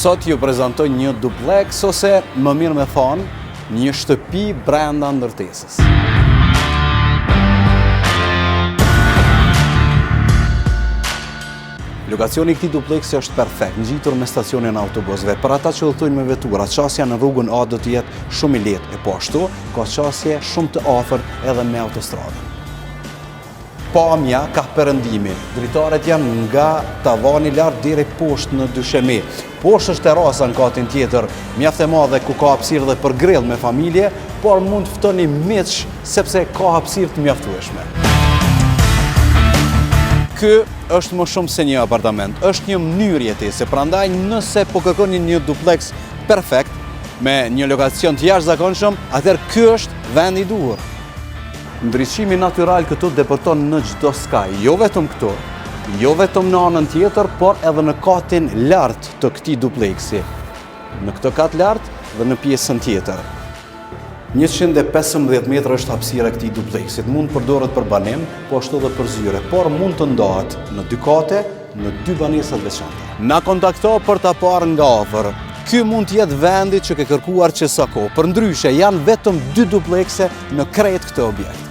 Sot ju prezantoj një duplex ose më mirë me thonë, një shtëpi brenda ndërtesës. Lokacioni i këtij dupleksi është perfekt, ngjitur me stacionin e autobusëve. Për ata që udhtojnë me vetura, qasja në rrugën A do të jetë shumë i lehtë, e po ashtu ka qasje shumë të afërt edhe me autostradën. Pamja ka perëndimin. Dritaret janë nga tavani lart deri poshtë në dyshemi. Poshtë është terasa në katin tjetër, mjaft e madhe ku ka hapësirë dhe për grill me familje, por mund të ftoni miq sepse ka hapësirë të mjaftueshme. Ky është më shumë se një apartament, është një mënyrë jetese, prandaj nëse po kërkoni një duplex perfekt me një lokacion të jashtëzakonshëm, atëherë ky është vendi i duhur. Ndriçimi natyral këtu depërton në çdo skaj, jo vetëm këtu, jo vetëm në anën tjetër, por edhe në katin lart të këtij dupleksi. Në këtë kat lart dhe në pjesën tjetër. 115 metra është hapësira e këtij dupleksit. Mund përdoret për banim, po ashtu edhe për zyre, por mund të ndahet në 2 kate, në 2 banesa të veçanta. Na kontakto për ta parë nga afër. Ky mund të jetë vendi që ke kërkuar që sa kohë. Përndryshe janë vetëm 2 duplekse në krejt këtë objekt.